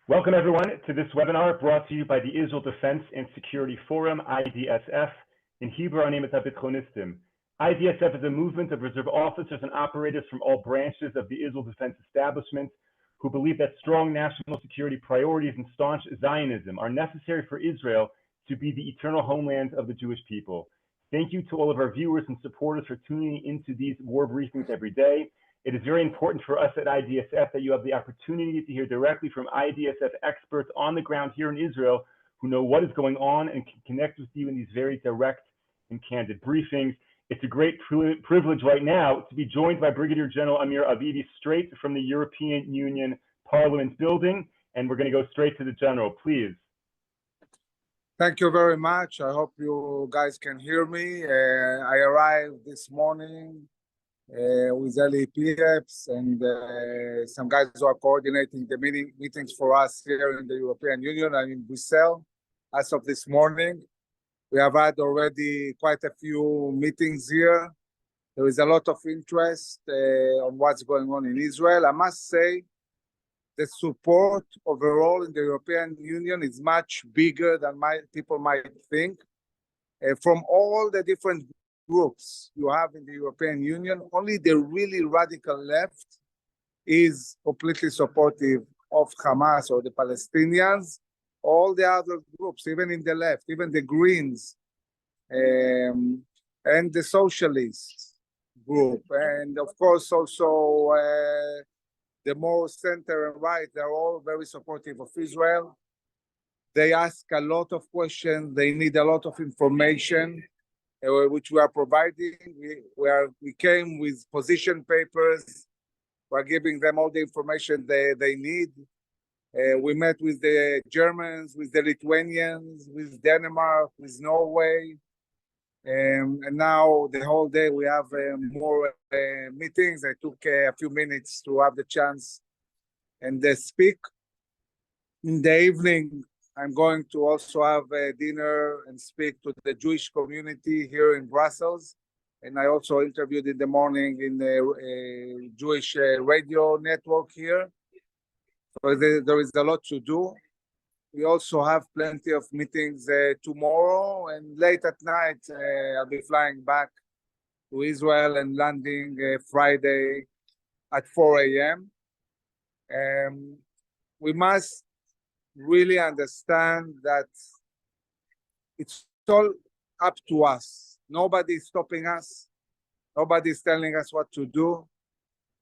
Welcome, everyone, to this webinar brought to you by the Israel Defense and Security Forum, IDSF. In Hebrew, our name is Abitchonistim. IDSF is a movement of reserve officers and operators from all branches of the Israel Defense Establishment who believe that strong national security priorities and staunch Zionism are necessary for Israel to be the eternal homeland of the Jewish people. Thank you to all of our viewers and supporters for tuning into these war briefings every day. It is very important for us at IDSF that you have the opportunity to hear directly from IDSF experts on the ground here in Israel who know what is going on and can connect with you in these very direct and candid briefings. It's a great privilege right now to be joined by Brigadier General Amir Avivi straight from the European Union Parliament building, and we're going to go straight to the General, please. Thank you very much. I hope you guys can hear me. I arrived this morning with LEPFs and some guys who are coordinating the meetings for us here in the European Union and in Brussels. As of this morning, we have had already quite a few meetings here. There is a lot of interest on what's going on in Israel. I must say the support overall in the European Union is much bigger than people might think. From all the different groups you have in the European Union, only the really radical left is completely supportive of Hamas or the Palestinians. All the other groups, even in the left, even the Greens and the Socialist group, and of course also the more center and right, they're all very supportive of Israel. They ask a lot of questions. They need a lot of information, which we are providing. We came with position papers. We're giving them all the information they need. We met with the Germans, with the Lithuanians, with Denmark, with Norway. And now the whole day we have more meetings. I took a few minutes to have the chance and speak. In the evening, I'm going to also have a dinner and speak to the Jewish community here in Brussels. And I also interviewed in the morning in the Jewish radio network here. So there is a lot to do. We also have plenty of meetings tomorrow, and late at night, I'll be flying back to Israel and landing Friday at 4 a.m. We must really understand that it's all up to us. Nobody is stopping us. Nobody is telling us what to do.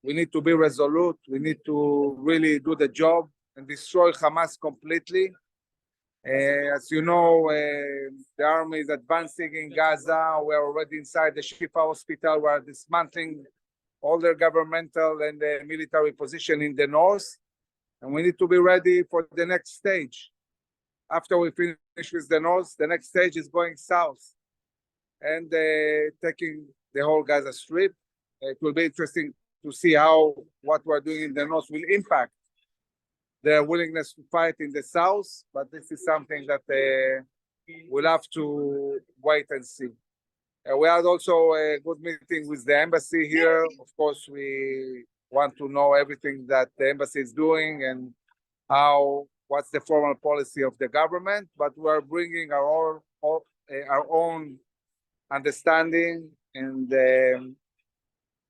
We need to be resolute. We need to really do the job and destroy Hamas completely. As you know, the army is advancing in Gaza. We're already inside the Shifa hospital. We're dismantling all their governmental and military position in the north. And we need to be ready for the next stage. After we finish with the north, the next stage is going south and taking the whole Gaza Strip. It will be interesting to see how what we're doing in the north will impact their willingness to fight in the south, but this is something that we'll have to wait and see. We had also a good meeting with the embassy here. Of course, we want to know everything that the embassy is doing and what's the formal policy of the government, but we're bringing our own understanding and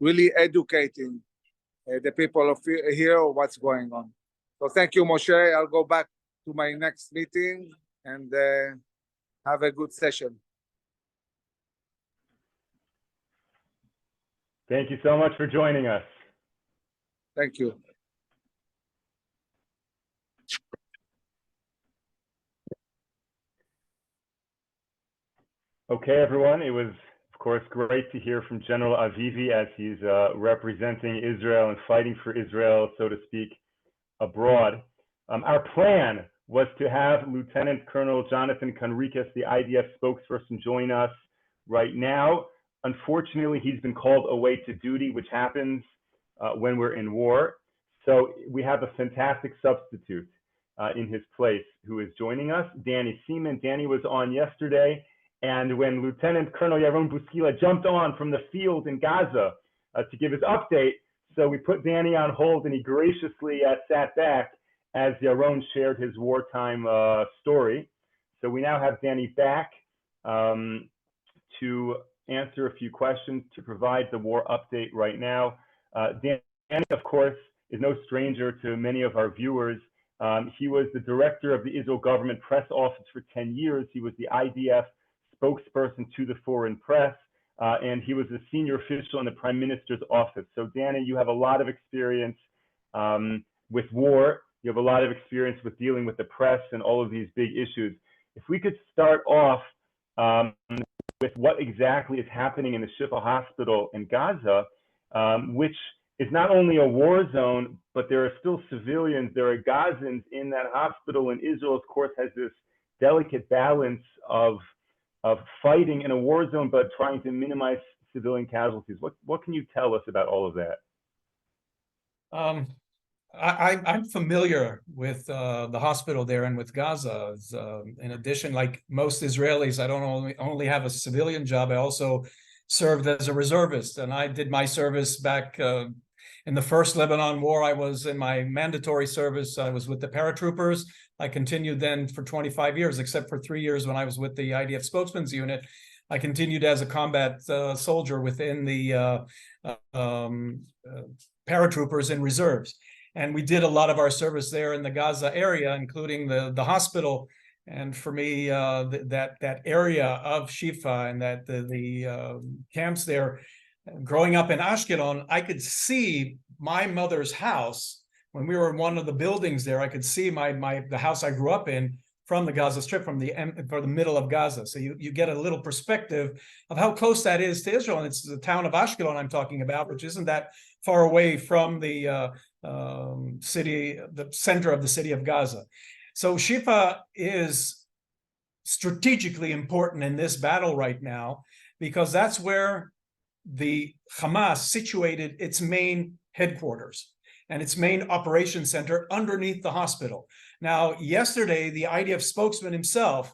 really educating the people of here what's going on. So thank you, Moshe. I'll go back to my next meeting and have a good session. Thank you so much for joining us. Thank you. Okay, everyone. It was, of course, great to hear from General Avivi as he's representing Israel and fighting for Israel, so to speak, abroad. Our plan was to have Lieutenant Colonel Jonathan Conricus, the IDF spokesperson, join us right now. Unfortunately, he's been called away to duty, which happens when we're in war. So we have a fantastic substitute in his place who is joining us, Danny Seaman. Danny was on yesterday, and when Lieutenant Colonel Yaron Buskila jumped on from the field in Gaza to give his update, so we put Danny on hold and he graciously sat back as Yaron shared his wartime story. So we now have Danny back to answer a few questions, to provide the war update right now. Danny, of course, is no stranger to many of our viewers. He was the director of the Israel government press office for 10 years. He was the IDF spokesperson to the foreign press, and he was a senior official in the prime minister's office. So Danny, you have a lot of experience with war. You have a lot of experience with dealing with the press and all of these big issues. If we could start off with what exactly is happening in the Shifa hospital in Gaza, which is not only a war zone, but there are still civilians, there are Gazans in that hospital, and Israel, of course, has this delicate balance of fighting in a war zone, but trying to minimize civilian casualties. What can you tell us about all of that? I'm familiar with the hospital there and with Gaza. In addition, like most Israelis, I don't only have a civilian job, I also served as a reservist. And I did my service back in the first Lebanon War. I was in my mandatory service. I was with the paratroopers. I continued then for 25 years, except for 3 years when I was with the IDF spokesman's unit. I continued as a combat soldier within the paratroopers and reserves. And we did a lot of our service there in the Gaza area, including the hospital. And for me, that area of Shifa and the camps there, growing up in Ashkelon, I could see my mother's house. When we were in one of the buildings there, I could see the house I grew up in from the Gaza Strip, from the middle of Gaza. So you get a little perspective of how close that is to Israel. And it's the town of Ashkelon I'm talking about, which isn't that far away from the center of the city of Gaza. So Shifa is strategically important in this battle right now, because that's where the Hamas situated its main headquarters and its main operations center underneath the hospital. Now, yesterday, the IDF spokesman himself,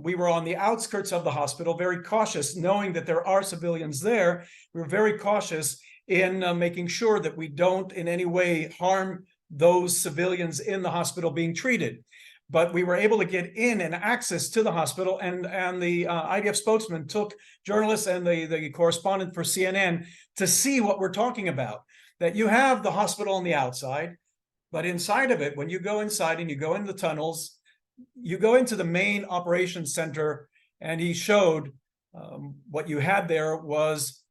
we were on the outskirts of the hospital, very cautious, knowing that there are civilians there. We were very cautious in making sure that we don't in any way harm those civilians in the hospital being treated. But we were able to get in and access to the hospital, and the IDF spokesman took journalists and the correspondent for CNN to see what we're talking about. That you have the hospital on the outside, but inside of it, when you go inside and you go in the tunnels, you go into the main operations center, and he showed what you had there was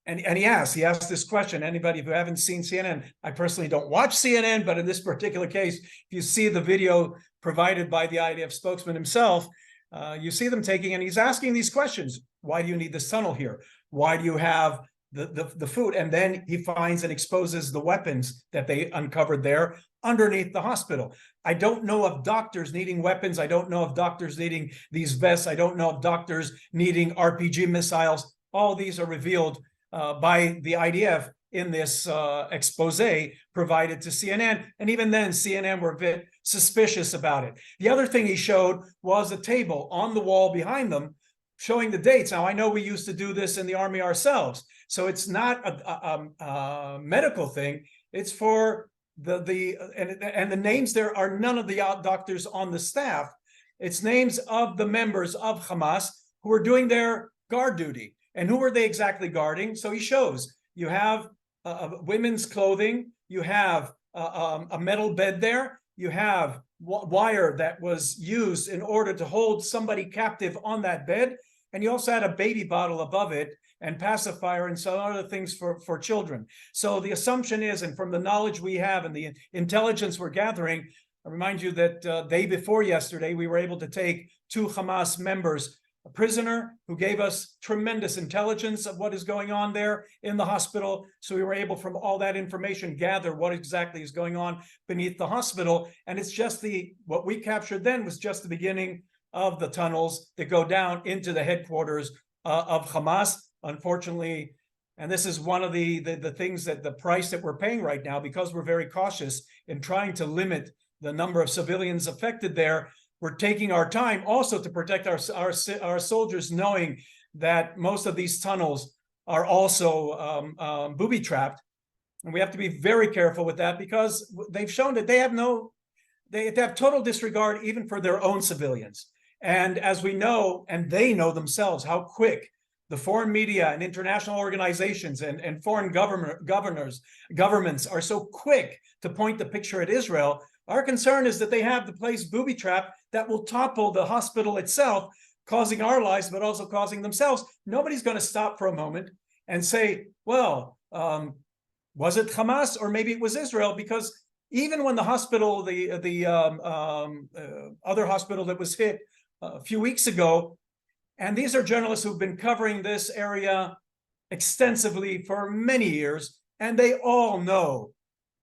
and he asked this question. Anybody who haven't seen CNN, I personally don't watch CNN, but in this particular case, if you see the video provided by the IDF spokesman himself, you see them taking, and he's asking these questions. Why do you need this tunnel here? Why do you have the food? And then he finds and exposes the weapons that they uncovered there underneath the hospital. I don't know of doctors needing weapons. I don't know of doctors needing these vests. I don't know of doctors needing RPG missiles. All these are revealed by the IDF in this expose provided to CNN. And even then, CNN were a bit suspicious about it. The other thing he showed was a table on the wall behind them showing the dates. Now, I know we used to do this in the Army ourselves, so it's not a medical thing. It's for the names there are none of the doctors on the staff. It's names of the members of Hamas who are doing their guard duty. And who are they exactly guarding? So he shows you have women's clothing, you have a metal bed there, you have wire that was used in order to hold somebody captive on that bed, and you also had a baby bottle above it and pacifier and some other things for children. So the assumption is, and from the knowledge we have and the intelligence we're gathering, I remind you that day before yesterday, we were able to take 2 Hamas members, a prisoner who gave us tremendous intelligence of what is going on there in the hospital. So we were able, from all that information, gather what exactly is going on beneath the hospital. And it's just what we captured then was just the beginning of the tunnels that go down into the headquarters of Hamas. Unfortunately, and this is one of the things that the price that we're paying right now, because we're very cautious in trying to limit the number of civilians affected there. We're taking our time also to protect our soldiers, knowing that most of these tunnels are also booby-trapped. And we have to be very careful with that because they've shown that they have total disregard even for their own civilians. And as we know, and they know themselves, how quick the foreign media and international organizations and foreign governments are so quick to point the picture at Israel. Our concern is that they have the place booby-trapped that will topple the hospital itself, causing our lives, but also causing themselves. Nobody's going to stop for a moment and say, well, was it Hamas or maybe it was Israel? Because even when the hospital, the other hospital that was hit a few weeks ago, and these are journalists who've been covering this area extensively for many years, and they all know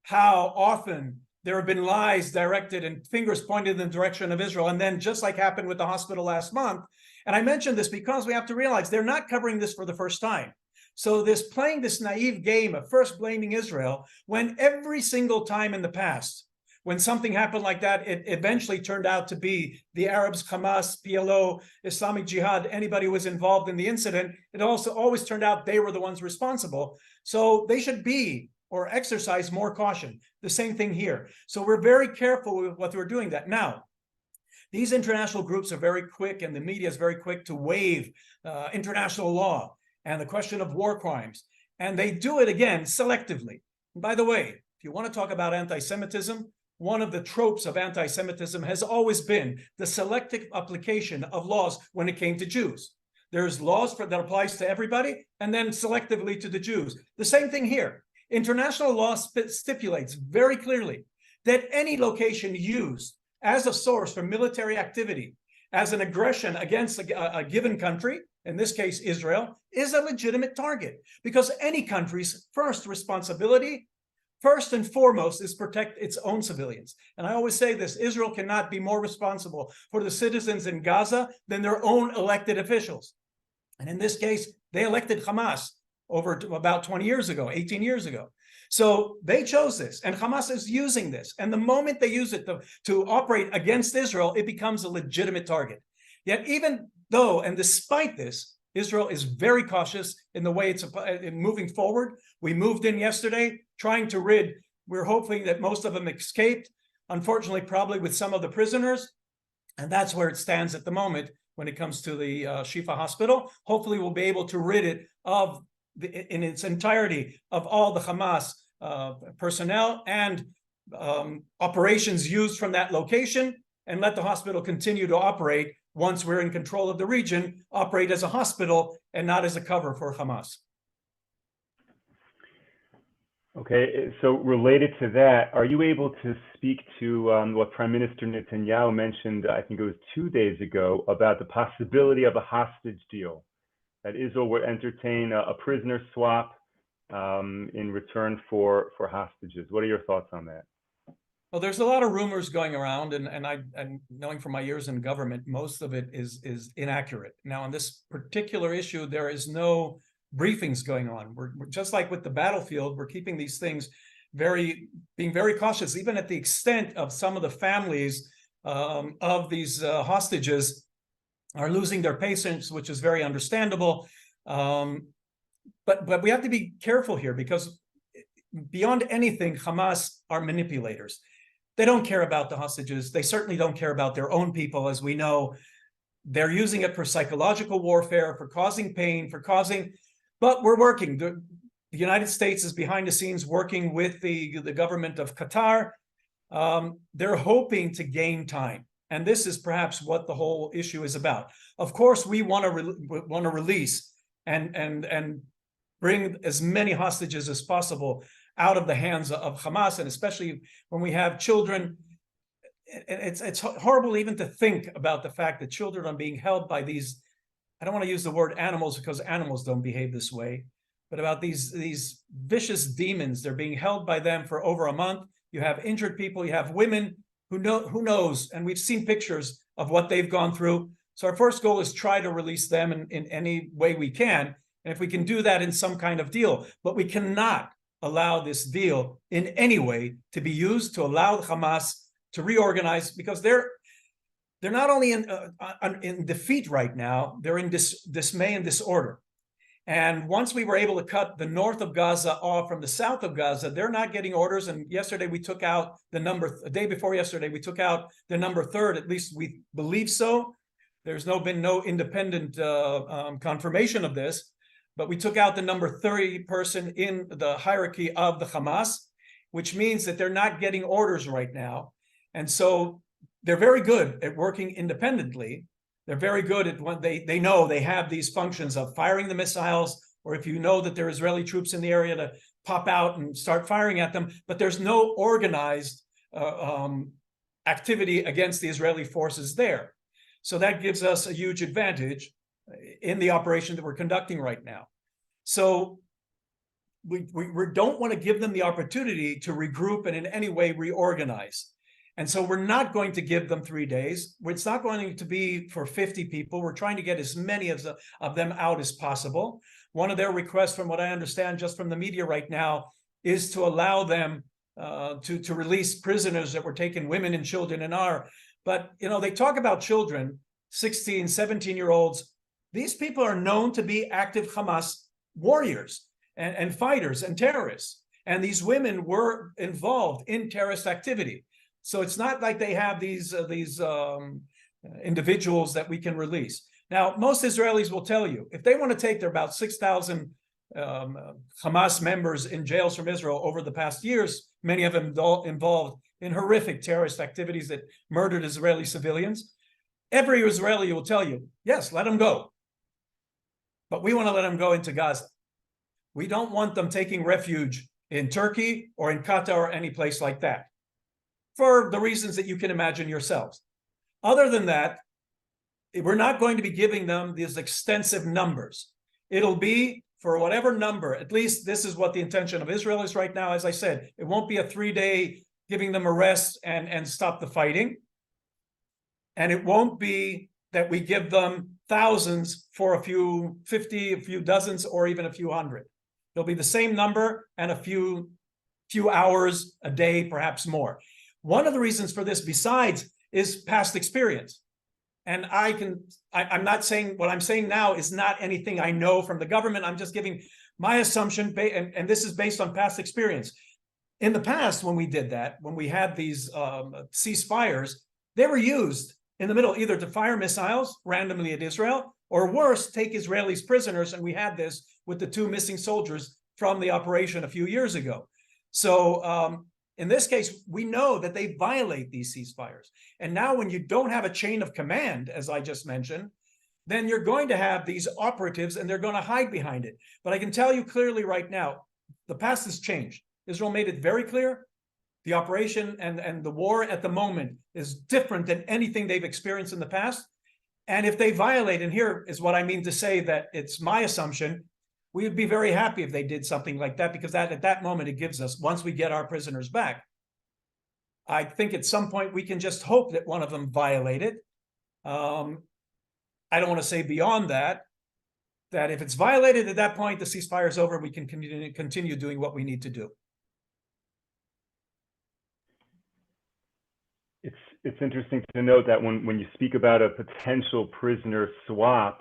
how often there have been lies directed and fingers pointed in the direction of Israel. And then just like happened with the hospital last month, and I mentioned this because we have to realize they're not covering this for the first time. So this playing this naive game of first blaming Israel, when every single time in the past, when something happened like that, it eventually turned out to be the Arabs, Hamas, PLO, Islamic Jihad, anybody who was involved in the incident. It also always turned out they were the ones responsible. So they should be or exercise more caution. The same thing here. So we're very careful with what we're doing that. Now, these international groups are very quick and the media is very quick to waive international law and the question of war crimes. And they do it again selectively. And by the way, if you want to talk about anti-Semitism, one of the tropes of anti-Semitism has always been the selective application of laws when it came to Jews. There's laws that applies to everybody and then selectively to the Jews. The same thing here. International law stipulates very clearly that any location used as a source for military activity, as an aggression against a given country, in this case Israel, is a legitimate target because any country's first responsibility, first and foremost, is protect its own civilians. And I always say this, Israel cannot be more responsible for the citizens in Gaza than their own elected officials. And in this case, they elected Hamas over about 20 years ago, 18 years ago. So they chose this, and Hamas is using this. And the moment they use it to operate against Israel, it becomes a legitimate target. Yet even though, and despite this, Israel is very cautious in the way it's moving forward. We moved in yesterday trying to rid, we're hoping that most of them escaped, unfortunately, probably with some of the prisoners. And that's where it stands at the moment when it comes to the Shifa hospital. Hopefully we'll be able to rid it of in its entirety of all the Hamas personnel and operations used from that location, and let the hospital continue to operate once we're in control of the region, operate as a hospital and not as a cover for Hamas. Okay, so related to that, are you able to speak to what Prime Minister Netanyahu mentioned, I think it was 2 days ago, about the possibility of a hostage deal, that Israel would entertain a prisoner swap in return for hostages? What are your thoughts on that? Well, there's a lot of rumors going around, and knowing from my years in government, most of it is inaccurate. Now, on this particular issue, there is no briefings going on. We're just like with the battlefield, we're keeping these things being very cautious, even at the extent of some of the families of these hostages are losing their patience, which is very understandable. But we have to be careful here because beyond anything, Hamas are manipulators. They don't care about the hostages. They certainly don't care about their own people, as we know. They're using it for psychological warfare, for causing pain, but we're working. The United States is behind the scenes working with the government of Qatar. They're hoping to gain time. And this is perhaps what the whole issue is about. Of course, we want to release and bring as many hostages as possible out of the hands of Hamas, and especially when we have children. It's horrible even to think about the fact that children are being held by these, I don't want to use the word animals because animals don't behave this way, but about these vicious demons. They're being held by them for over a month. You have injured people, you have women who knows, and we've seen pictures of what they've gone through. So our first goal is try to release them in any way we can. And if we can do that in some kind of deal, but we cannot allow this deal in any way to be used to allow Hamas to reorganize, because they're not only in defeat right now, they're in dismay and disorder. And once we were able to cut the north of Gaza off from the south of Gaza, they're not getting orders. And yesterday we took out the number, the day before yesterday, we took out the number third, at least we believe so. There's been no independent confirmation of this, but we took out the number 30 person in the hierarchy of the Hamas, which means that they're not getting orders right now. And so they're very good at working independently. They're very good at what they know they have these functions of firing the missiles, or if you know that there are Israeli troops in the area, to pop out and start firing at them. But there's no organized activity against the Israeli forces there. So that gives us a huge advantage in the operation that we're conducting right now. So we don't want to give them the opportunity to regroup and in any way reorganize. And so we're not going to give them 3 days. It's not going to be for 50 people. We're trying to get as many of them out as possible. One of their requests, from what I understand just from the media right now, is to allow them to release prisoners that were taken, women and children in our. But, you know, they talk about children, 16, 17-year-olds. These people are known to be active Hamas warriors and fighters and terrorists. And these women were involved in terrorist activity. So it's not like they have these individuals that we can release. Now, most Israelis will tell you, if they want to take, there are about 6,000 Hamas members in jails from Israel over the past years, many of them involved in horrific terrorist activities that murdered Israeli civilians. Every Israeli will tell you, yes, let them go. But we want to let them go into Gaza. We don't want them taking refuge in Turkey or in Qatar or any place like that, for the reasons that you can imagine yourselves. Other than that, we're not going to be giving them these extensive numbers. It'll be for whatever number, at least this is what the intention of Israel is right now. As I said, it won't be a 3-day giving them a rest and stop the fighting. And it won't be that we give them thousands for a few 50, a few dozens, or even a few hundred. It'll be the same number and a few hours a day, perhaps more. One of the reasons for this, besides, is past experience. And I'm not saying, what I'm saying now is not anything I know from the government. I'm just giving my assumption, and this is based on past experience. In the past, when we did that, when we had these ceasefires, they were used in the middle either to fire missiles randomly at Israel, or worse, take Israelis prisoners. And we had this with the 2 missing soldiers from the operation a few years ago. So in this case, we know that they violate these ceasefires. And now when you don't have a chain of command, as I just mentioned, then you're going to have these operatives and they're going to hide behind it. But I can tell you clearly right now, the past has changed. Israel made it very clear. The operation and the war at the moment is different than anything they've experienced in the past. And if they violate, and here is what I mean to say that it's my assumption, we would be very happy if they did something like that, because at that moment it gives us, once we get our prisoners back, I think at some point we can just hope that one of them violated. I don't want to say beyond that if it's violated at that point, the ceasefire is over, we can continue doing what we need to do. It's interesting to note that when you speak about a potential prisoner swap,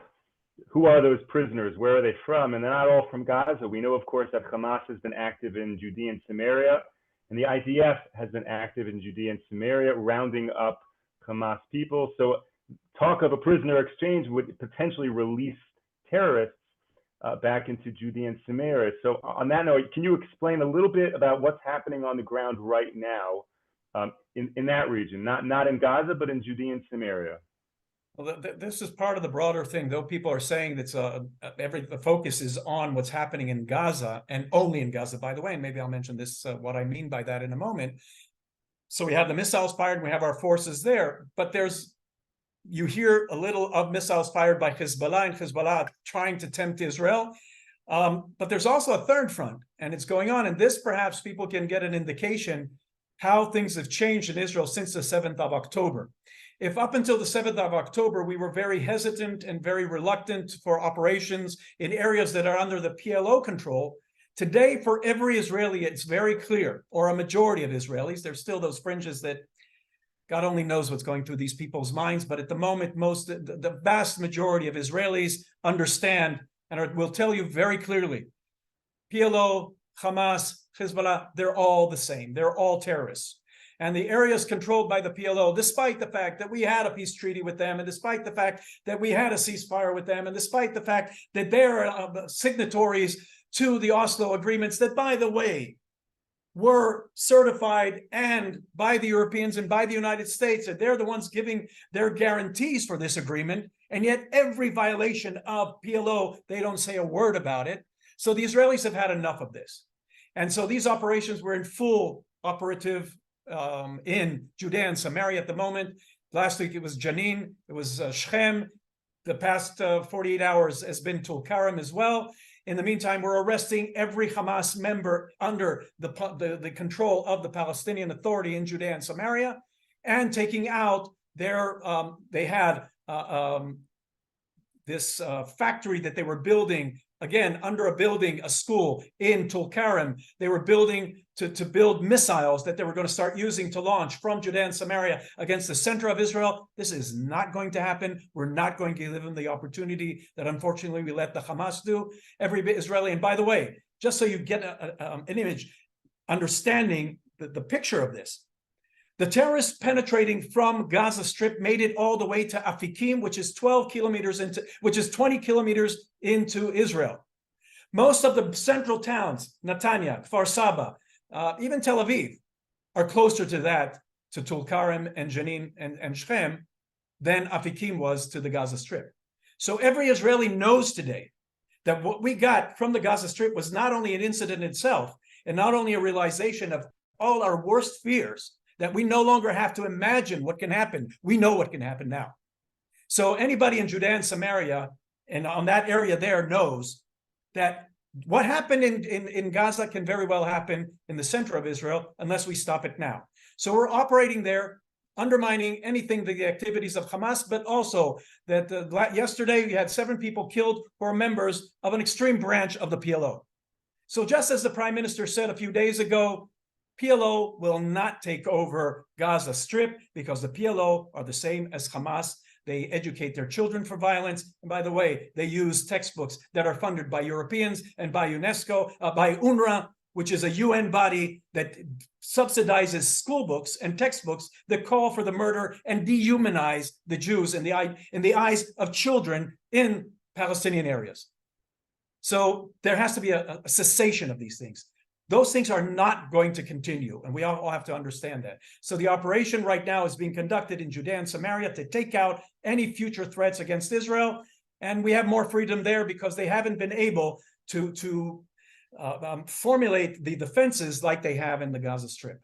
who are those prisoners? Where are they from? And they're not all from Gaza. We know, of course, that Hamas has been active in Judea and Samaria, and the IDF has been active in Judea and Samaria, rounding up Hamas people. So talk of a prisoner exchange would potentially release terrorists back into Judea and Samaria. So on that note, can you explain a little bit about what's happening on the ground right now in that region, not in Gaza, but in Judea and Samaria? Well, this is part of the broader thing, though people are saying that the focus is on what's happening in Gaza, and only in Gaza, by the way, and maybe I'll mention this, what I mean by that in a moment. So we have the missiles fired, and we have our forces there, but you hear a little of missiles fired by Hezbollah, and Hezbollah trying to tempt Israel. But there's also a third front, and it's going on, and this perhaps people can get an indication how things have changed in Israel since the 7th of October. If up until the 7th of October, we were very hesitant and very reluctant for operations in areas that are under the PLO control, today for every Israeli, it's very clear, or a majority of Israelis, there's still those fringes that God only knows what's going through these people's minds, but at the moment, the vast majority of Israelis understand and it will tell you very clearly, PLO, Hamas, Hezbollah, they're all the same. They're all terrorists. And the areas controlled by the PLO, despite the fact that we had a peace treaty with them, and despite the fact that we had a ceasefire with them, and despite the fact that they're signatories to the Oslo agreements that, by the way, were certified and by the Europeans and by the United States, and they're the ones giving their guarantees for this agreement, and yet every violation of PLO, they don't say a word about it. So the Israelis have had enough of this. And so these operations were in full operative in Judea and Samaria at the moment. Last week it was Jenin, it was Shechem. The past 48 hours has been Tulkarem as well. In the meantime, we're arresting every Hamas member under the control of the Palestinian Authority in Judea and Samaria, and taking out their, they had this factory that they were building, again, under a building, a school in Tulkarem. They were building to build missiles that they were going to start using to launch from Judea and Samaria against the center of Israel. This is not going to happen. We're not going to give them the opportunity that unfortunately we let the Hamas do. Every Israeli, and by the way, just so you get an image, understanding the picture of this, the terrorists penetrating from Gaza Strip made it all the way to Afikim, which is 20 kilometers into Israel. Most of the central towns, Netanya, Kfar Saba, even Tel Aviv, are closer to that, to Tulkarem and Jenin and Shechem, than Afikim was to the Gaza Strip. So every Israeli knows today that what we got from the Gaza Strip was not only an incident itself, and not only a realization of all our worst fears, that we no longer have to imagine what can happen. We know what can happen now. So anybody in Judea and Samaria and on that area there knows that what happened in Gaza can very well happen in the center of Israel unless we stop it now. So we're operating there, undermining anything, the activities of Hamas, but also that yesterday we had 7 people killed who are members of an extreme branch of the PLO. So just as the Prime Minister said a few days ago, PLO will not take over Gaza Strip because the PLO are the same as Hamas. They educate their children for violence. And by the way, they use textbooks that are funded by Europeans and by UNESCO, by UNRWA, which is a UN body that subsidizes school books and textbooks that call for the murder and dehumanize the Jews in the eyes of children in Palestinian areas. So there has to be a cessation of these things. Those things are not going to continue, and we all have to understand that. So the operation right now is being conducted in Judea and Samaria to take out any future threats against Israel, and we have more freedom there because they haven't been able to formulate the defenses like they have in the Gaza Strip.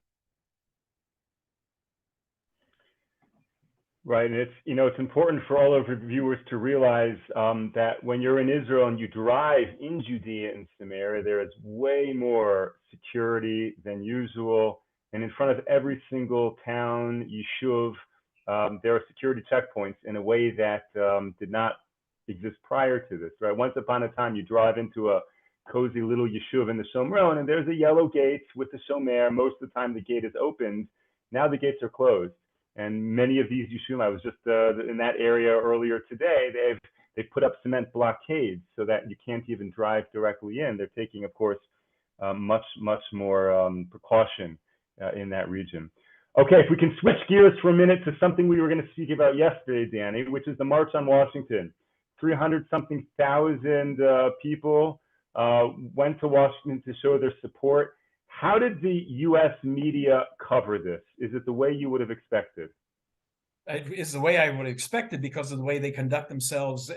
Right, and it's important for all of our viewers to realize that when you're in Israel and you drive in Judea and Samaria, there is way more security than usual. And in front of every single town, yishuv, there are security checkpoints in a way that did not exist prior to this. Right, once upon a time, you drive into a cozy little yishuv in the Shomron, and there's a yellow gate with the shomer. Most of the time, the gate is opened. Now the gates are closed. And many of these yeshuvim, I was just in that area earlier today, they've put up cement blockades so that you can't even drive directly in. They're taking, of course, much more precaution in that region. Okay, if we can switch gears for a minute to something we were going to speak about yesterday, Danny, which is the March on Washington. 300-something thousand people went to Washington to show their support. How did the U.S. media cover this? Is it the way you would have expected? It is the way I would have expected because of the way they conduct themselves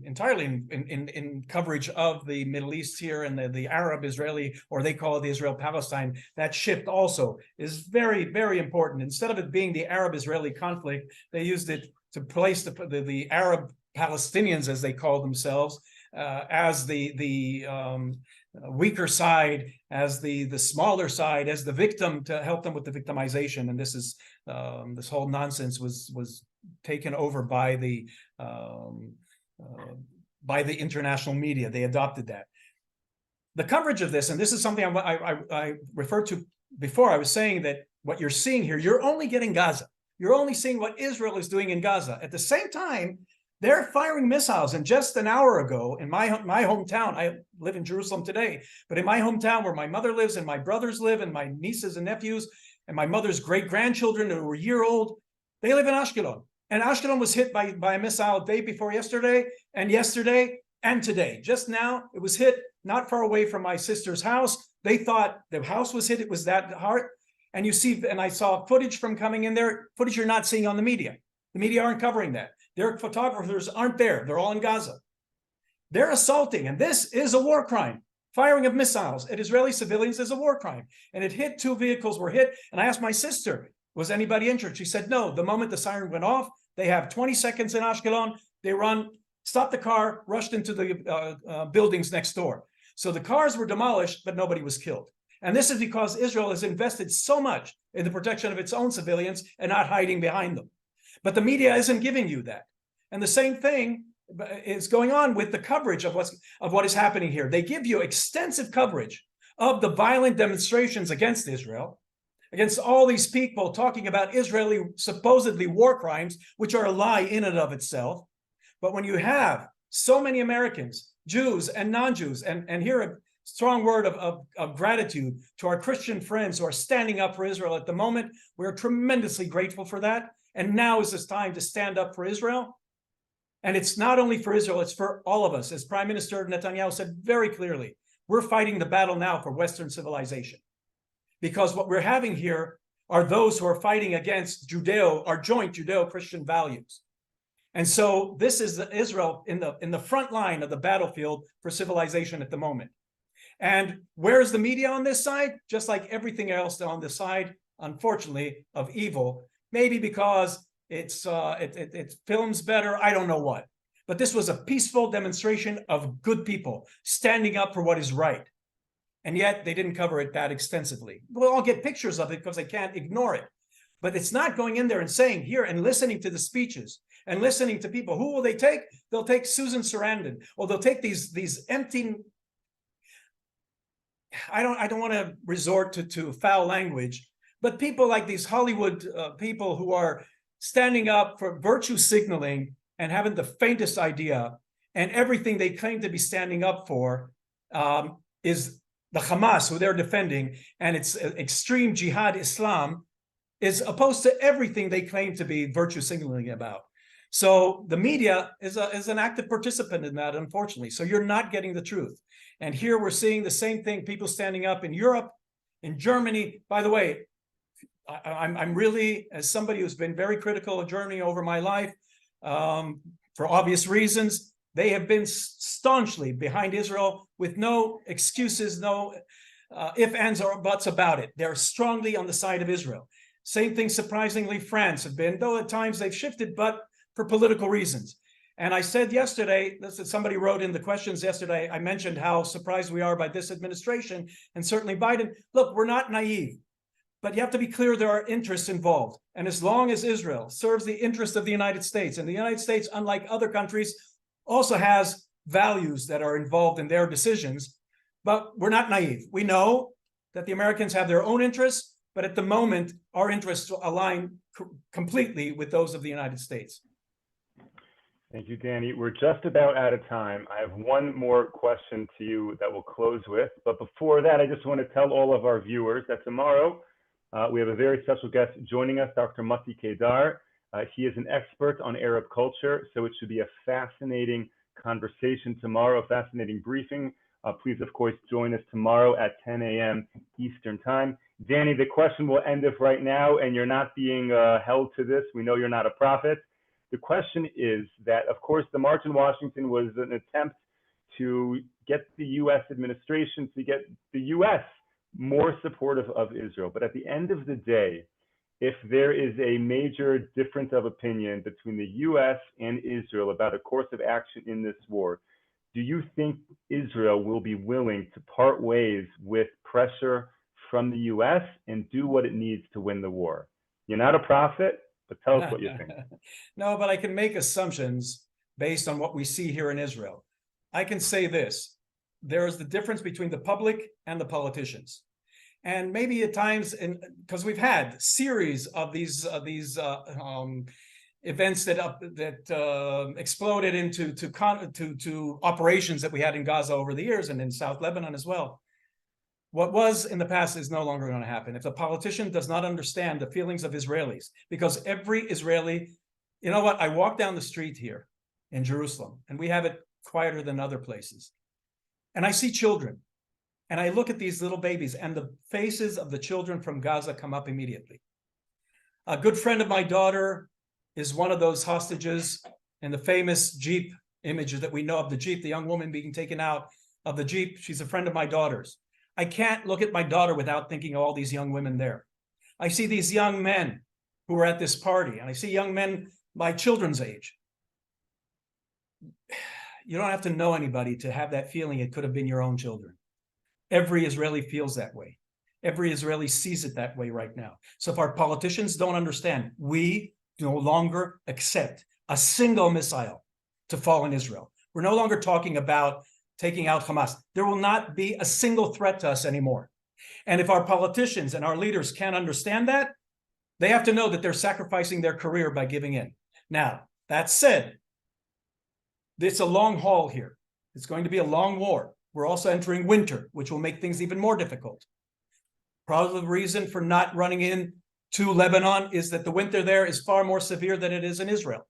entirely in coverage of the Middle East here and the Arab-Israeli, or they call it the Israel-Palestine. That shift also is very, very important. Instead of it being the Arab-Israeli conflict, they used it to place the Arab Palestinians, as they call themselves, as the weaker side, as the smaller side, as the victim, to help them with the victimization. And this is this whole nonsense was taken over by the international media. They adopted that. The coverage of this, and this is something I referred to before. I was saying that what you're seeing here, you're only getting Gaza. You're only seeing what Israel is doing in Gaza. At the same time, They're firing missiles. And just an hour ago, in my hometown, I live in Jerusalem today, but in my hometown where my mother lives and my brothers live and my nieces and nephews and my mother's great-grandchildren who were a year old, they live in Ashkelon. And Ashkelon was hit by a missile day before yesterday and today. Just now, it was hit not far away from my sister's house. They thought the house was hit. It was that hard. And you see, and I saw footage from coming in there, footage you're not seeing on the media. The media aren't covering that. Their photographers aren't there. They're all in Gaza. They're assaulting, and this is a war crime. Firing of missiles at Israeli civilians is a war crime. And it hit, 2 vehicles were hit. And I asked my sister, was anybody injured? She said, no. The moment the siren went off, they have 20 seconds in Ashkelon. They run, stopped the car, rushed into the buildings next door. So the cars were demolished, but nobody was killed. And this is because Israel has invested so much in the protection of its own civilians and not hiding behind them. But the media isn't giving you that. And the same thing is going on with the coverage of what is happening here. They give you extensive coverage of the violent demonstrations against Israel, against all these people talking about Israeli supposedly war crimes, which are a lie in and of itself. But when you have so many Americans, Jews and non-Jews, and here a strong word of gratitude to our Christian friends who are standing up for Israel at the moment, we're tremendously grateful for that. And now is this time to stand up for Israel. And it's not only for Israel, it's for all of us. As Prime Minister Netanyahu said very clearly, we're fighting the battle now for Western civilization. Because what we're having here are those who are fighting against our joint Judeo-Christian values. And so this is Israel in the front line of the battlefield for civilization at the moment. And where is the media on this side? Just like everything else on the side, unfortunately, of evil. Maybe because it films better, I don't know what. But this was a peaceful demonstration of good people standing up for what is right. And yet they didn't cover it that extensively. We'll all get pictures of it because they can't ignore it. But it's not going in there and saying here and listening to the speeches and listening to people. Who will they take? They'll take Susan Sarandon, or they'll take these empty. I don't want to resort to foul language, but people like these Hollywood people who are standing up for virtue signaling and having the faintest idea, and everything they claim to be standing up for is the Hamas, who they're defending, and it's extreme jihad Islam, is opposed to everything they claim to be virtue signaling about. So the media is an active participant in that, unfortunately. So you're not getting the truth. And here we're seeing the same thing, people standing up in Europe, in Germany. By the way, I'm really, as somebody who's been very critical of Germany over my life, for obvious reasons, they have been staunchly behind Israel with no excuses, no ifs, ands, or buts about it. They're strongly on the side of Israel. Same thing, surprisingly, France have been, though at times they've shifted, but for political reasons. And I said yesterday, somebody wrote in the questions yesterday, I mentioned how surprised we are by this administration, and certainly Biden. Look, we're not naive. But you have to be clear there are interests involved. And as long as Israel serves the interest of the United States, and the United States, unlike other countries, also has values that are involved in their decisions, but we're not naive. We know that the Americans have their own interests, but at the moment, our interests align completely with those of the United States. Thank you, Danny. We're just about out of time. I have one more question to you that we'll close with. But before that, I just want to tell all of our viewers that tomorrow, we have a very special guest joining us, Dr. Mati Kedar. He is an expert on Arab culture, so it should be a fascinating conversation tomorrow, a fascinating briefing. Please, of course, join us tomorrow at 10 a.m. Eastern Time. Danny, the question will end if right now, and you're not being held to this. We know you're not a prophet. The question is that, of course, the March in Washington was an attempt to get the U.S. administration, to get the U.S. more supportive of Israel. But at the end of the day, if there is a major difference of opinion between the U.S. and Israel about a course of action in this war, do you think Israel will be willing to part ways with pressure from the U.S. and do what it needs to win the war? You're not a prophet, but tell us what you think. No, but I can make assumptions based on what we see here in Israel. I can say this: there is the difference between the public and the politicians. And maybe at times, because we've had series of these events that exploded into operations that we had in Gaza over the years and in South Lebanon as well. What was in the past is no longer going to happen. If the politician does not understand the feelings of Israelis, because every Israeli, you know what? I walk down the street here in Jerusalem, and we have it quieter than other places. And I see children, and I look at these little babies, and the faces of the children from Gaza come up immediately. A good friend of my daughter is one of those hostages in the famous Jeep images that we know of the Jeep, the young woman being taken out of the Jeep. She's a friend of my daughter's. I can't look at my daughter without thinking of all these young women there. I see these young men who are at this party, and I see young men my children's age. You don't have to know anybody to have that feeling it could have been your own children. Every Israeli feels that way. Every Israeli sees it that way right now. So if our politicians don't understand, we no longer accept a single missile to fall in Israel. We're no longer talking about taking out Hamas. There will not be a single threat to us anymore. And if our politicians and our leaders can't understand that, they have to know that they're sacrificing their career by giving in. Now, that said, it's a long haul here. It's going to be a long war. We're also entering winter, which will make things even more difficult. Probably the reason for not running in to Lebanon is that the winter there is far more severe than it is in Israel.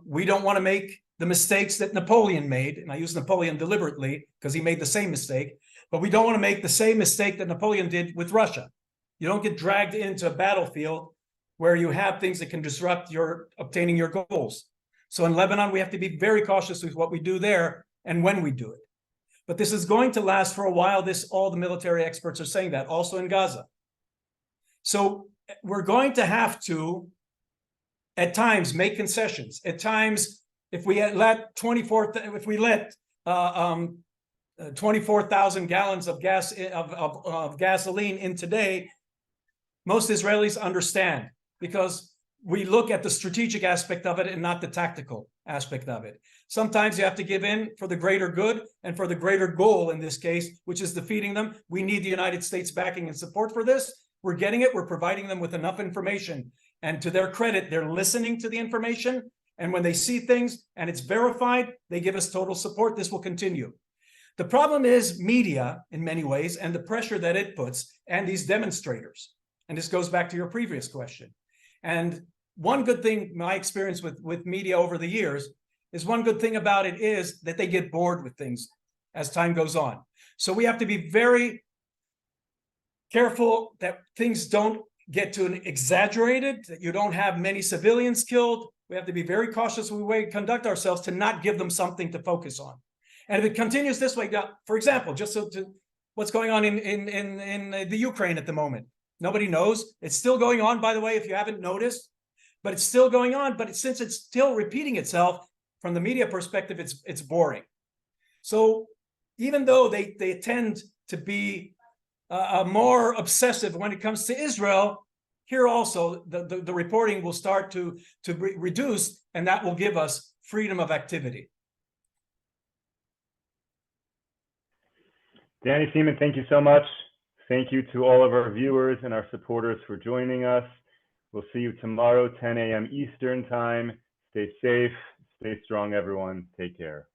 We don't want to make the mistakes that Napoleon made, and I use Napoleon deliberately because he made the same mistake, but we don't want to make the same mistake that Napoleon did with Russia. You don't get dragged into a battlefield where you have things that can disrupt your obtaining your goals. So in Lebanon, we have to be very cautious with what we do there and when we do it. But this is going to last for a while. All the military experts are saying that, also in Gaza. So we're going to have to, at times, make concessions. At times, if we let 24,000 gallons of gas of gasoline in today, most Israelis understand, because we look at the strategic aspect of it and not the tactical aspect of it. Sometimes you have to give in for the greater good and for the greater goal in this case, which is defeating them. We need the United States backing and support for this. We're getting it. We're providing them with enough information. And to their credit, they're listening to the information. And when they see things and it's verified, they give us total support. This will continue. The problem is media in many ways and the pressure that it puts and these demonstrators. And this goes back to your previous question. And one good thing, my experience with media over the years, is one good thing about it is that they get bored with things as time goes on. So we have to be very careful that things don't get too exaggerated, that you don't have many civilians killed. We have to be very cautious with the way we conduct ourselves to not give them something to focus on. And if it continues this way, for example, just so to what's going on in the Ukraine at the moment, nobody knows. It's still going on, by the way, if you haven't noticed, but it's still going on. But since it's still repeating itself, from the media perspective, it's boring. So even though they tend to be more obsessive when it comes to Israel, here also the reporting will start to reduce, and that will give us freedom of activity. Danny Seaman, thank you so much. Thank you to all of our viewers and our supporters for joining us. We'll see you tomorrow, 10 a.m. Eastern time. Stay safe, stay strong, everyone. Take care.